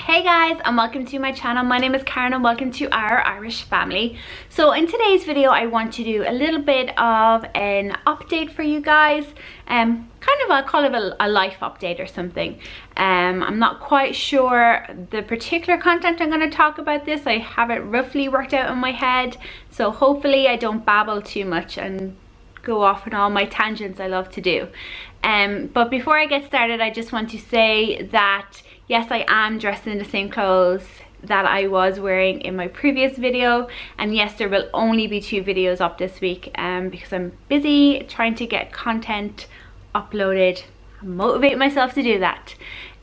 Hey guys, and welcome to my channel. My name is Karen and welcome to our Irish family. So in today's video I want to do a little bit of an update for you guys. I'll call it a life update or something. I'm not quite sure the particular content I'm going to talk about this. I have it roughly worked out in my head, so hopefully I don't babble too much and go off on all my tangents I love to do. But before I get started, I just want to say that yes, I am dressed in the same clothes that I was wearing in my previous video, and yes, there will only be 2 videos up this week because I'm busy trying to get content uploaded and motivate myself to do that.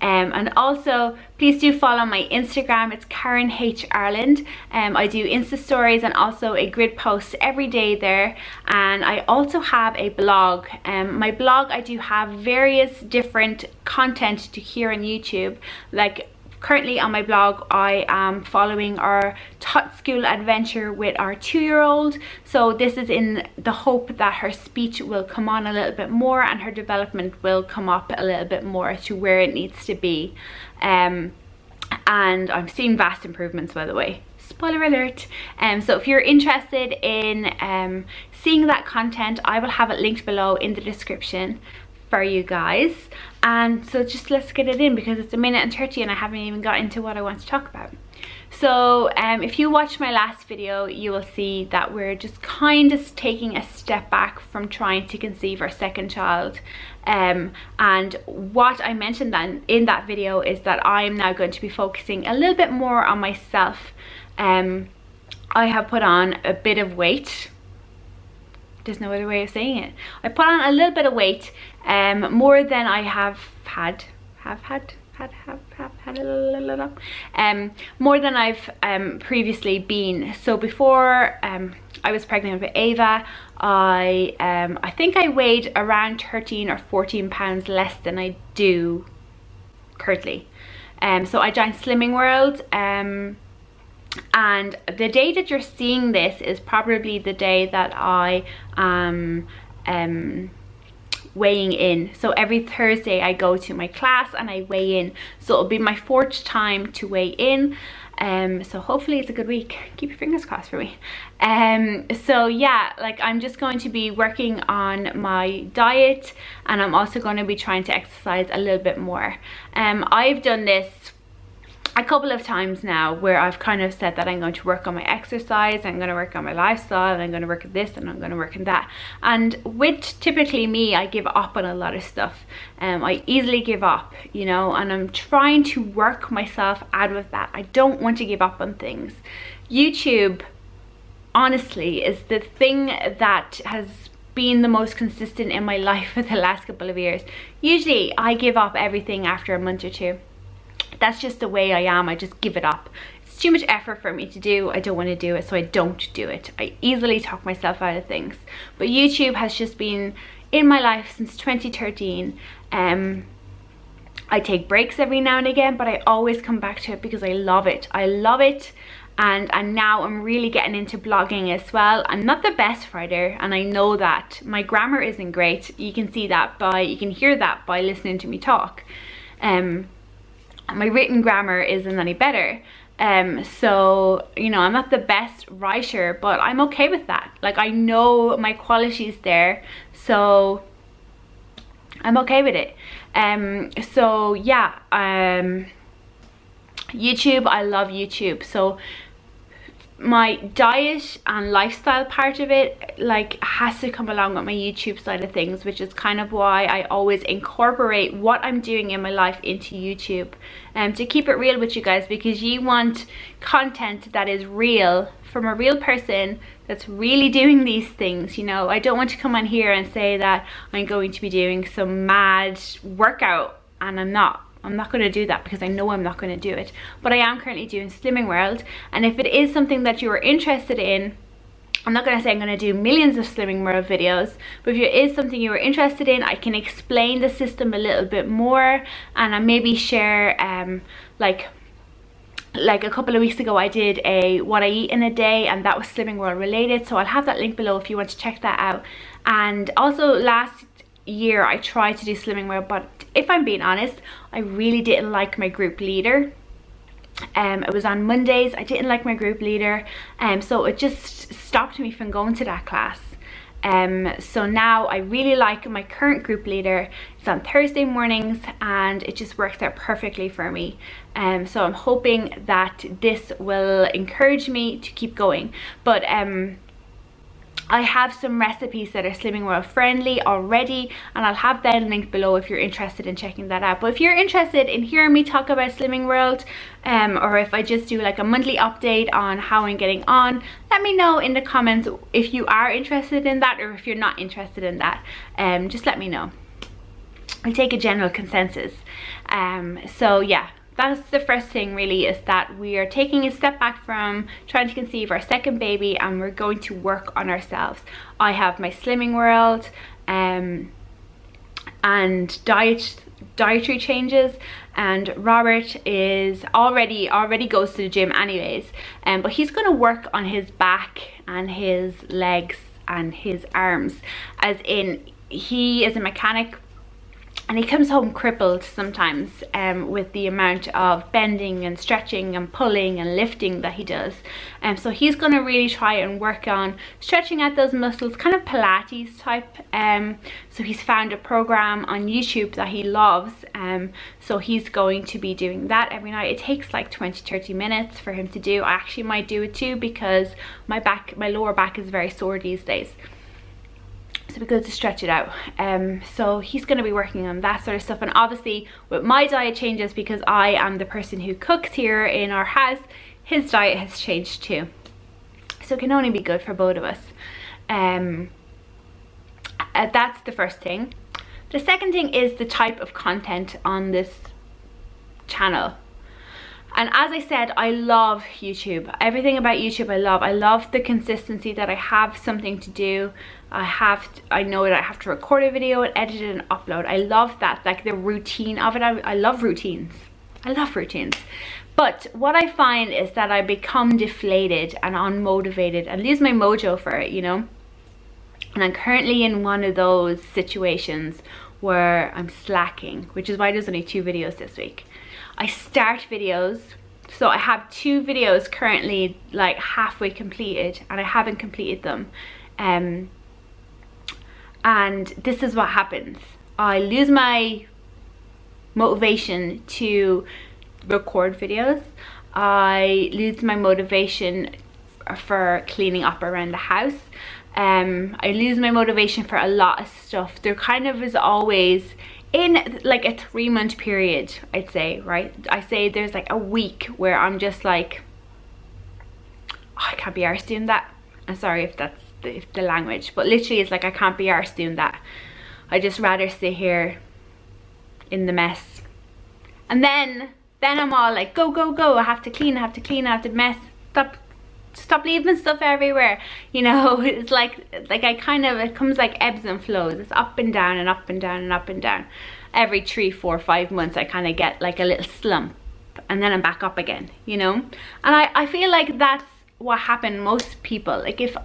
And also please do follow my Instagram. It's Karen H Ireland. I do Insta stories and also a grid post every day there, and I also have a blog. My blog, I do have various different content to hear on YouTube. Like currently on my blog I am following our tot school adventure with our 2-year-old. So this is in the hope that her speech will come on a little bit more and her development will come up a little bit more to where it needs to be. And I'm seeing vast improvements, by the way. Spoiler alert. So if you're interested in seeing that content, I will have it linked below in the description for you guys. And so just let's get it in because it's 1:30 and I haven't even got into what I want to talk about. So if you watched my last video, you will see that we're just kind of taking a step back from trying to conceive our second child. And what I mentioned then in that video is that I'm now going to be focusing a little bit more on myself. I have put on a bit of weight. There's no other way of saying it. I put on a little bit of weight, more than I have had more than I've previously been. So before I was pregnant with Ava, I think I weighed around 13 or 14 pounds less than I do currently. So I joined Slimming World, and the day that you're seeing this is probably the day that I am weighing in. So every Thursday I go to my class and I weigh in, so it'll be my 4th time to weigh in. So hopefully it's a good week. Keep your fingers crossed for me. So yeah, like I'm just going to be working on my diet, and I'm also going to be trying to exercise a little bit more. I've done this a couple of times now where I've kind of said that I'm going to work on my exercise, I'm going to work on my lifestyle, and I'm going to work at this and I'm going to work on that. And with typically me, I give up on a lot of stuff. I easily give up, you know, and I'm trying to work myself out of that. I don't want to give up on things. YouTube, honestly, is the thing that has been the most consistent in my life for the last couple of years. Usually I give up everything after a month or 2. That's just the way I am. I just give it up. It's too much effort for me to do. I don't want to do it, so I don't do it. I easily talk myself out of things. But YouTube has just been in my life since 2013. I take breaks every now and again, but I always come back to it because I love it. I love it. And now I'm really getting into blogging as well. I'm not the best writer, and I know that. My grammar isn't great. You can see that you can hear that by listening to me talk. My written grammar isn't any better. So, you know, I'm not the best writer, but I'm okay with that. Like, I know my quality's there, so I'm okay with it. So yeah, YouTube, I love YouTube. So my diet and lifestyle part of it like has to come along with my YouTube side of things, which is kind of why I always incorporate what I'm doing in my life into YouTube, to keep it real with you guys, because you want content that is real from a real person that's really doing these things. You know, I don't want to come on here and say that I'm going to be doing some mad workout, and I'm not going to do that because I know I'm not going to do it. But I am currently doing Slimming World, and if it is something that you are interested in, I'm not going to say I'm going to do millions of Slimming World videos, but if it is something you are interested in, I can explain the system a little bit more, and I maybe share like a couple of weeks ago I did a what I eat in a day, and that was Slimming World related, so I'll have that link below if you want to check that out. And also last year I tried to do Slimming World, but if I'm being honest, I really didn't like my group leader. It was on Mondays. I didn't like my group leader, so it just stopped me from going to that class. So now I really like my current group leader. It's on Thursday mornings and it just works out perfectly for me. So I'm hoping that this will encourage me to keep going. But I have some recipes that are Slimming World friendly already, and I'll have them linked below if you're interested in checking that out. But if you're interested in hearing me talk about Slimming World, or if I just do like a monthly update on how I'm getting on, let me know in the comments if you are interested in that, or if you're not interested in that. Just let me know. I'll take a general consensus. So yeah, that's the first thing really, is that we are taking a step back from trying to conceive our second baby and we're going to work on ourselves. I have my Slimming World and dietary changes, and Robert is already goes to the gym anyways, but he's going to work on his back and his legs and his arms, as in he is a mechanic and he comes home crippled sometimes with the amount of bending and stretching and pulling and lifting that he does. So he's going to really try and work on stretching out those muscles, kind of Pilates type. So he's found a program on YouTube that he loves. So he's going to be doing that every night. It takes like 20-30 minutes for him to do. I actually might do it too, because my lower back is very sore these days. So it'd be good to stretch it out. So he's going to be working on that sort of stuff. And obviously with my diet changes, because I am the person who cooks here in our house, his diet has changed too. So it can only be good for both of us. That's the first thing. The second thing is the type of content on this channel. And as I said, I love YouTube. Everything about YouTube I love. I love the consistency that I have something to do. I know that I have to record a video and edit it and upload. I love that, like the routine of it. I love routines. I love routines. But what I find is that I become deflated and unmotivated and lose my mojo for it, you know. And I'm currently in one of those situations where I'm slacking, which is why there's only 2 videos this week. I start videos, so I have 2 videos currently like halfway completed and I haven't completed them. And this is what happens. I lose my motivation to record videos. I lose my motivation for cleaning up around the house. I lose my motivation for a lot of stuff. There kind of is always, in like a 3-month period, I'd say, right? I say there's like a week where I'm just like, oh, I can't be arsed doing that. I'm sorry if that's the language, but literally it's like I can't be arsed doing that. I just rather sit here in the mess. And then I'm all like, go, go, go. I have to clean, I have to clean, I have to mess. Stop leaving stuff everywhere, you know. It's like I kind of, it comes like ebbs and flows. It's up and down and up and down and up and down. Every 3, 4, 5 months I kind of get like a little slump and then I'm back up again, you know. And I feel like that's what happened most people. Like if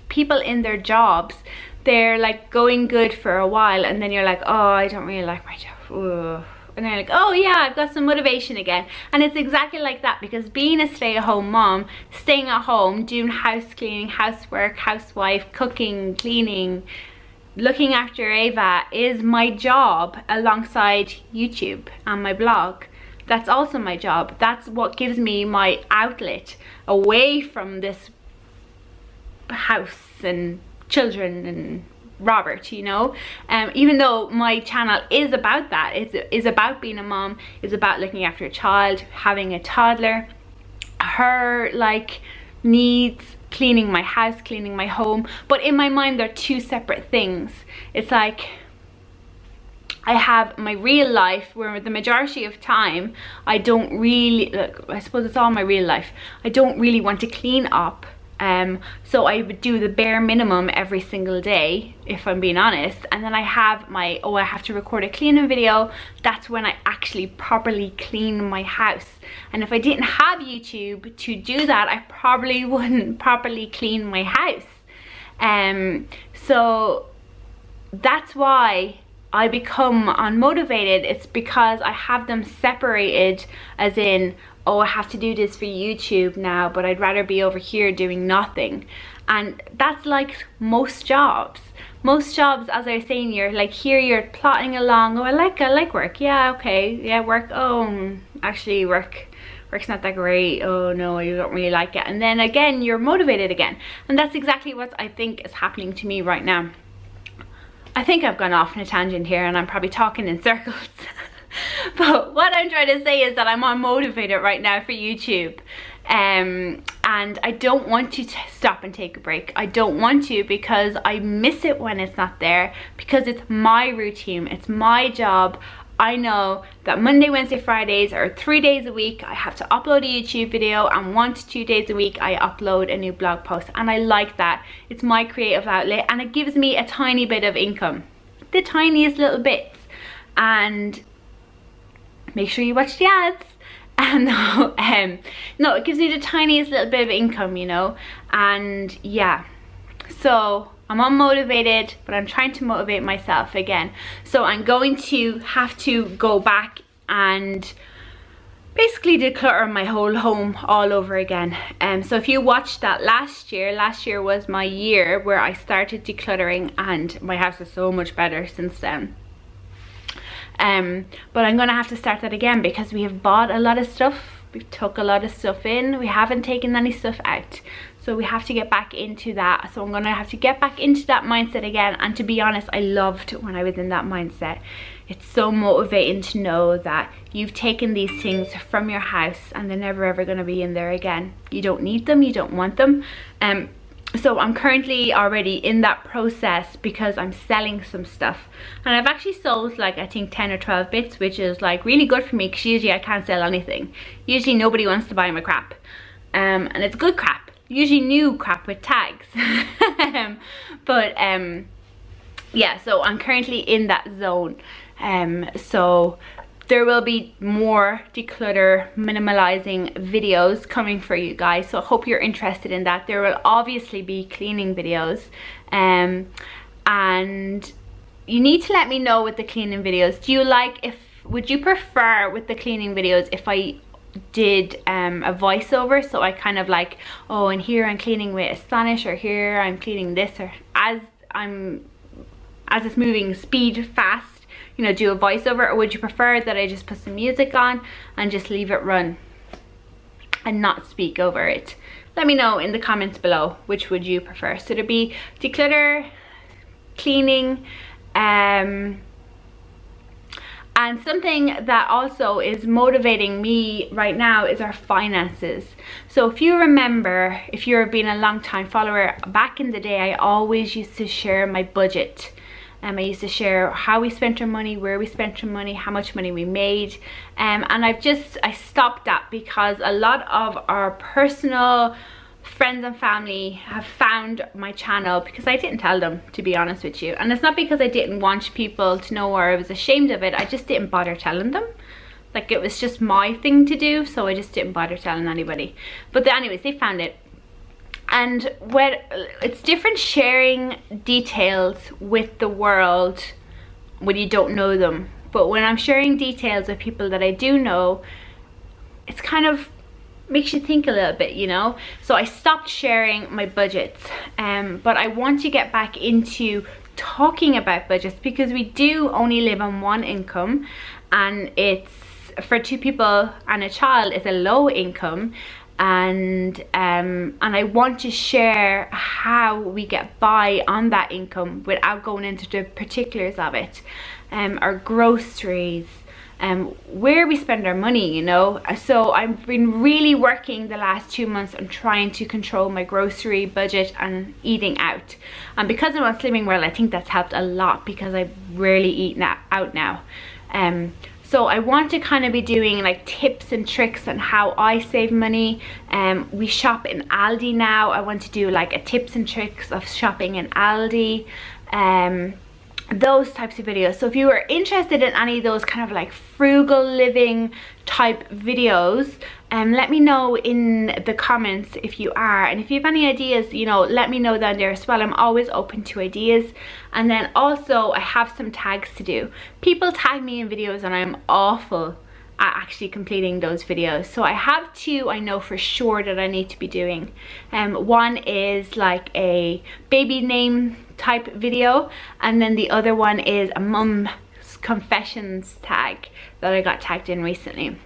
people in their jobs, they're like going good for a while and then you're like, oh, I don't really like my job. Ugh. And they're like, oh yeah, I've got some motivation again. And it's exactly like that, because being a stay-at-home mom, staying at home, doing house cleaning, housework, housewife, cooking, cleaning, looking after Ava is my job alongside YouTube and my blog. That's also my job. That's what gives me my outlet away from this house and children and Robert, you know. Even though my channel is about that, it's about being a mom, it's about looking after a child, having a toddler, her like needs, cleaning my house, cleaning my home. But in my mind they're 2 separate things. It's like I have my real life where the majority of time I don't really, look, I suppose it's all my real life, I don't really want to clean up. So I would do the bare minimum every single day, if I'm being honest. And then I have my, oh, I have to record a cleaning video. That's when I actually properly clean my house. And if I didn't have YouTube to do that, I probably wouldn't properly clean my house. So that's why I become unmotivated, it's because I have them separated, as in, oh, I have to do this for YouTube now, but I'd rather be over here doing nothing. And that's like most jobs. Most jobs, as I was saying, you're like here, you're plotting along. Oh, I like work. Yeah, okay. Yeah, work. Oh, actually work's not that great. Oh no, you don't really like it. And then again, you're motivated again. And that's exactly what I think is happening to me right now. I think I've gone off on a tangent here and I'm probably talking in circles. But what I'm trying to say is that I'm unmotivated right now for YouTube. And I don't want to stop and take a break. I don't want to, because I miss it when it's not there, because it's my routine, it's my job. I know that Monday, Wednesday, Fridays are 3 days a week. I have to upload a YouTube video, and 1 to 2 days a week I upload a new blog post, and I like that. It's my creative outlet and it gives me a tiny bit of income, the tiniest little bits. And make sure you watch the ads. And no, it gives me the tiniest little bit of income, you know. And yeah, so I'm unmotivated, but I'm trying to motivate myself again. So I'm going to have to go back and basically declutter my whole home all over again. So if you watched that last year was my year where I started decluttering, and my house is so much better since then. But I'm gonna have to start that again, because we have bought a lot of stuff, we took a lot of stuff in, we haven't taken any stuff out, so we have to get back into that. So I'm gonna have to get back into that mindset again. And to be honest, I loved when I was in that mindset. It's so motivating to know that you've taken these things from your house and they're never ever gonna be in there again. You don't need them, you don't want them. So I'm currently already in that process, because I'm selling some stuff, and I've actually sold like I think 10 or 12 bits, which is like really good for me, because usually I can't sell anything. Usually nobody wants to buy my crap, and it's good crap, usually new crap with tags. Yeah, so I'm currently in that zone. So there will be more declutter, minimalizing videos coming for you guys, so I hope you're interested in that. There will obviously be cleaning videos, and you need to let me know with the cleaning videos. Do you like, would you prefer with the cleaning videos if I did a voiceover, so I kind of like, oh, and here I'm cleaning with Astonish, or here I'm cleaning this, or as it's moving speed fast, you know, do a voiceover? Or would you prefer that I just put some music on and just leave it run and not speak over it? Let me know in the comments below, which would you prefer? So there'd be declutter, cleaning, and something that also is motivating me right now is our finances. So if you remember, if you've been a long time follower, back in the day I always used to share my budget. I used to share how we spent our money, where we spent our money, how much money we made, and I stopped that, because a lot of our personal friends and family have found my channel because I didn't tell them, to be honest with you. And it's not because I didn't want people to know, or I was ashamed of it, I just didn't bother telling them. Like, it was just my thing to do, so I just didn't bother telling anybody. But anyways, they found it. And when it's different sharing details with the world when you don't know them, but when I'm sharing details with people that I do know, it's kind of makes you think a little bit, you know. So I stopped sharing my budgets, but I want to get back into talking about budgets, because we do only live on one income, and it's for 2 people and a child, it's a low income. And I want to share how we get by on that income without going into the particulars of it, our groceries, where we spend our money, you know. So I've been really working the last 2 months on trying to control my grocery budget and eating out, and because I'm on Slimming World, I think that's helped a lot, because I rarely eat out now. So I want to kind of be doing like tips and tricks on how I save money. We shop in Aldi now. I want to do like a tips and tricks of shopping in Aldi. those types of videos. So if you are interested in any of those kind of like frugal living type videos, let me know in the comments if you are, and if you have any ideas, you know, let me know down there as well. I'm always open to ideas. And then also I have some tags to do. People tag me in videos and I'm awful at actually completing those videos. So I have two I know for sure that I need to be doing. One is like a baby name type video, and then the other one is a mum's confessions tag that I got tagged in recently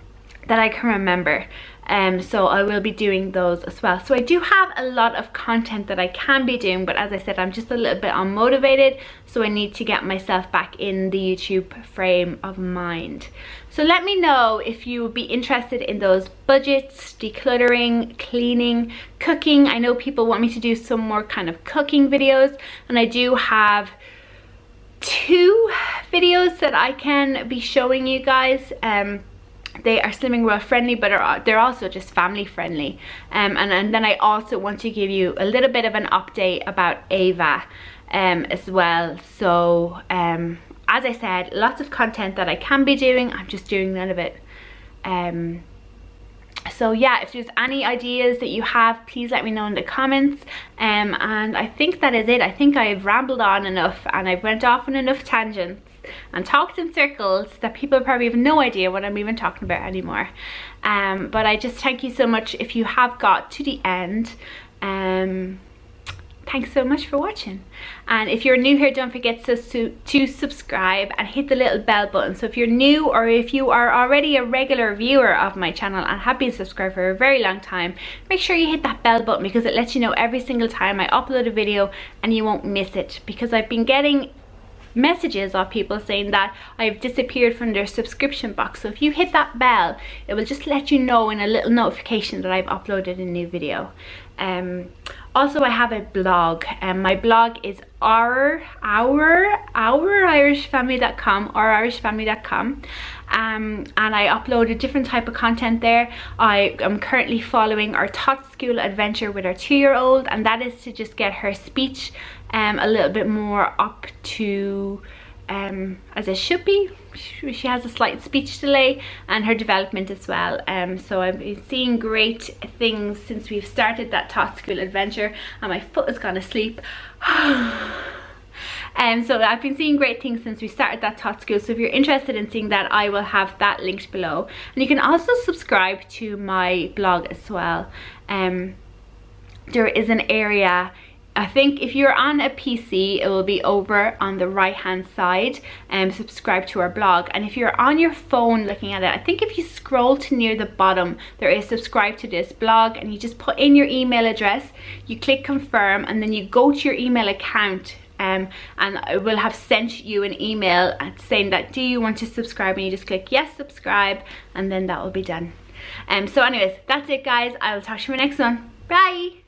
that I can remember. So I will be doing those as well. So I do have a lot of content that I can be doing, but as I said, I'm just a little bit unmotivated, so I need to get myself back in the YouTube frame of mind. So let me know if you would be interested in those budgets, decluttering, cleaning, cooking. I know people want me to do some more kind of cooking videos, and I do have 2 videos that I can be showing you guys. They are Slimming World friendly, but they're also just family friendly. And then I also want to give you a little bit of an update about Ava as well. So as I said, lots of content that I can be doing. I'm just doing none of it. So yeah, if there's any ideas that you have, please let me know in the comments. And I think that is it. I think I've rambled on enough and I've went off on enough tangents and talked in circles that people probably have no idea what I'm even talking about anymore. But I just thank you so much if you have got to the end. Thanks so much for watching, and if you're new here, don't forget to subscribe and hit the little bell button. So if you're new, or if you are already a regular viewer of my channel and have been subscribed for a very long time, make sure you hit that bell button, because it lets you know every single time I upload a video and you won't miss it. Because I've been getting messages of people saying that I've disappeared from their subscription box. So if you hit that bell, it will just let you know in a little notification that I've uploaded a new video. Also, I have a blog, and my blog is ouririshfamily.com, and I upload a different type of content there. I am currently following our Tot School adventure with our 2-year-old, and that is to just get her speech a little bit more up to as it should be. She has a slight speech delay, and her development as well. So I've been seeing great things since we've started that Tot School adventure, and my foot has gone asleep. So I've been seeing great things since we started that Tot School. So if you're interested in seeing that, I will have that linked below, and you can also subscribe to my blog as well. There is an area, I think if you're on a PC, it will be over on the right hand side, and subscribe to our blog. And if you're on your phone looking at it, I think if you scroll to near the bottom, there is subscribe to this blog, and you just put in your email address, you click confirm, and then you go to your email account, and it will have sent you an email saying that, do you want to subscribe, and you just click yes, subscribe, and then that will be done. So anyways, that's it guys. I will talk to you in my next one. Bye.